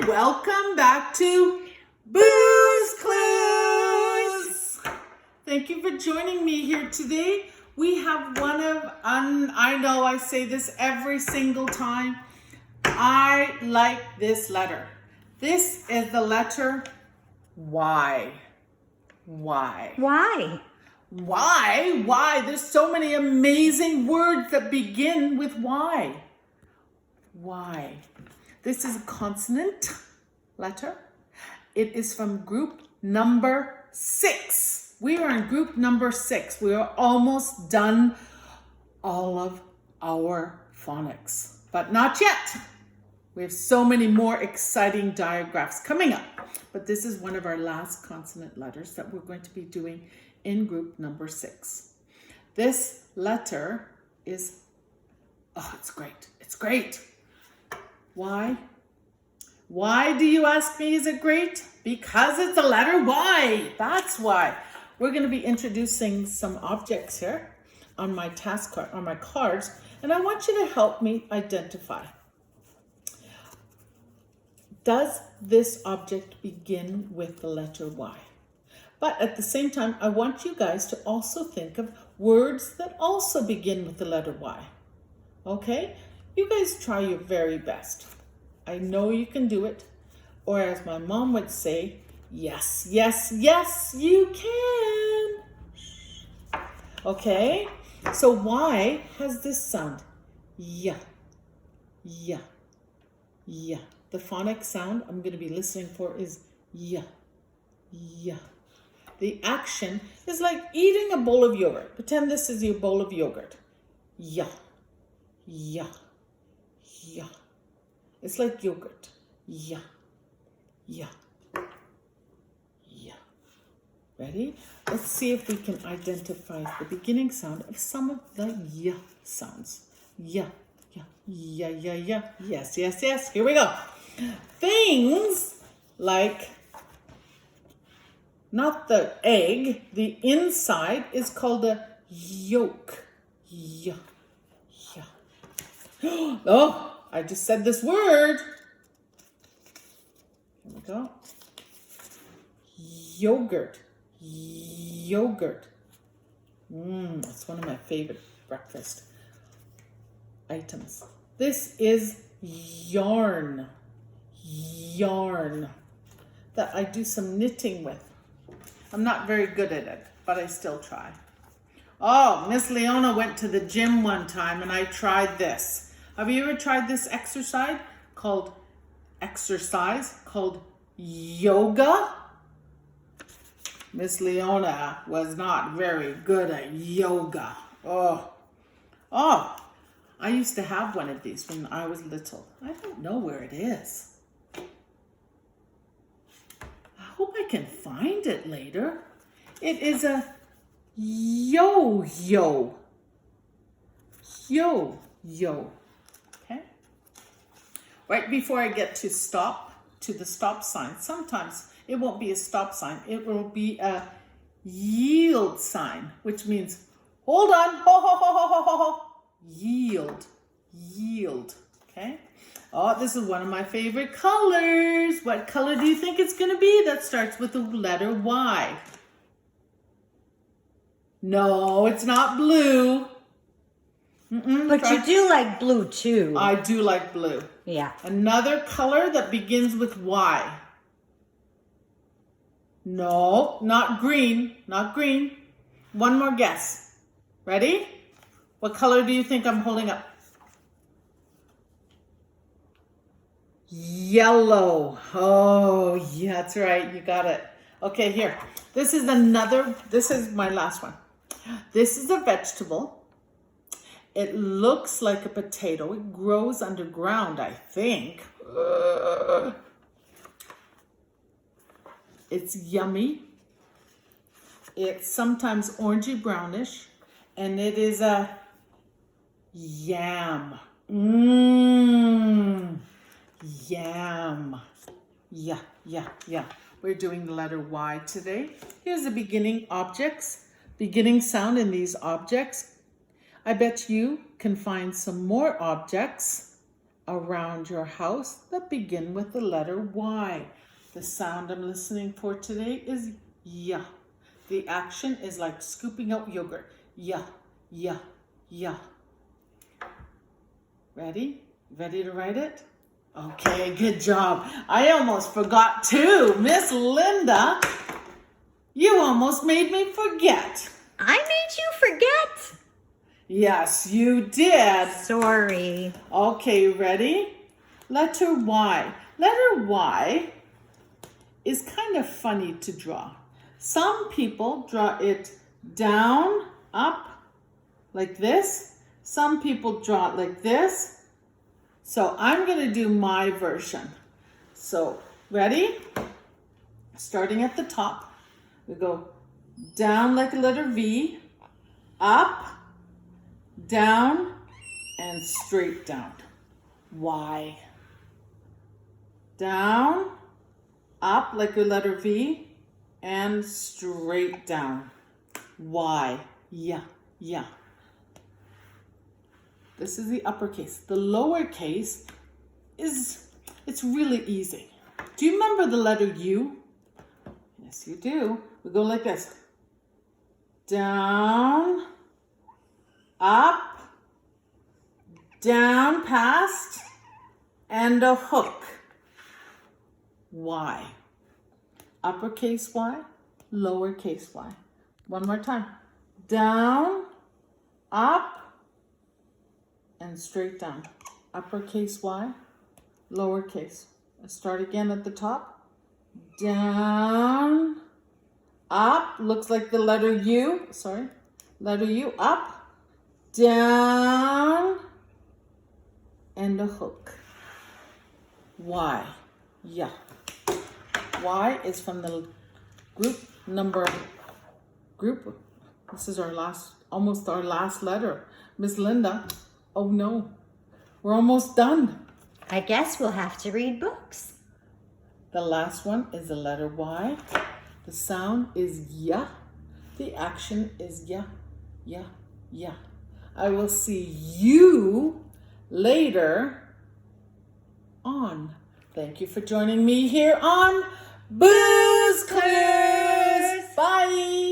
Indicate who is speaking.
Speaker 1: welcome back to Booze Clues. Thank you for joining me here today. We have one of, I know I say this every single time, I like this letter. This is the letter Y.
Speaker 2: Why?
Speaker 1: Why? There's so many amazing words that begin with Y. Why? This is a consonant letter. It is from group number 6. We are in group number 6. We are almost done all of our phonics, but not yet. We have so many more exciting diagraphs coming up, but this is one of our last consonant letters that we're going to be doing in group number 6. This letter is, it's great. It's great. Why? Why do you ask me, is it great? Because it's the letter Y. That's why. We're going to be introducing some objects here on my task card, on my cards, and I want you to help me identify. Does this object begin with the letter Y? But at the same time, I want you guys to also think of words that also begin with the letter Y. Okay? You guys try your very best. I know you can do it. Or as my mom would say, yes, yes, yes, you can. Okay? So Y has this sound. Yeah, yeah, yeah. The phonic sound I'm going to be listening for is yeah, yeah. The action is like eating a bowl of yogurt. Pretend this is your bowl of yogurt. Yeah, yeah, yeah. It's like yogurt. Yeah, yeah, yeah. Ready? Let's see if we can identify the beginning sound of some of the yeah sounds. Yeah, yeah, yeah, yeah, yeah. Yes, yes, yes. Here we go. Things like, not the egg, the inside is called a yolk. Yeah, yeah. Oh, I just said this word. Here we go. Yogurt. Yogurt. That's one of my favorite breakfast items. This is yarn. Yarn. That I do some knitting with. I'm not very good at it, but I still try. Oh, Miss Leona went to the gym one time and I tried this. Have you ever tried this exercise called yoga? Miss Leona was not very good at yoga. Oh, I used to have one of these when I was little. I don't know where it is. I hope I can find it later. It is a yo-yo. Yo-yo. Okay? Right before I get to the stop sign, sometimes it won't be a stop sign. It will be a yield sign, which means hold on, ho, ho, ho, ho, ho, ho, ho. Yield. Okay? Oh, this is one of my favorite colors. What color do you think it's going to be? That starts with the letter Y. No, it's not blue.
Speaker 2: But you do like blue too.
Speaker 1: I do like blue.
Speaker 2: Yeah.
Speaker 1: Another color that begins with Y. No, not green. Not green. One more guess. Ready? What color do you think I'm holding up? Yellow. Oh, yeah, that's right. You got it. Okay, here. This is my last one. This is a vegetable. It looks like a potato. It grows underground, I think. It's yummy. It's sometimes orangey brownish. And it is a yam. Yam. Yeah. We're doing the letter Y today. Here's the beginning sound in these objects. I bet you can find some more objects around your house that begin with the letter Y? The sound I'm listening for today is ya. The action is like scooping out yogurt. Ya, ya, ya. Ready? Ready to write it? Okay, good job. I almost forgot too. Miss Linda, you almost made me forget.
Speaker 2: I made you forget.
Speaker 1: Yes, you did.
Speaker 2: Sorry.
Speaker 1: Okay, ready? Letter Y. Letter Y is kind of funny to draw. Some people draw it down, up, like this. Some people draw it like this. So I'm going to do my version. So, ready? Starting at the top, we go down like a letter V, up, down, and straight down. Y. Down, up like a letter V, and straight down. Y. Yeah, yeah. This is the uppercase. The lowercase it's really easy. Do you remember the letter U? Yes, you do. We go like this. Down, up, down, past, and a hook. Y. Uppercase Y, lowercase y. One more time. Down, up, and straight down. Uppercase Y, lowercase. Let's start again at the top. Down, up, looks like the letter U, letter U, up, down, and a hook. Y, yeah. Y is from the group. This is almost our last letter. Miss Linda, oh no, we're almost done.
Speaker 2: I guess we'll have to read books.
Speaker 1: The last one is the letter Y. The sound is ya. The action is ya, ya, ya. I will see you later on. Thank you for joining me here on Booze Clues. Bye.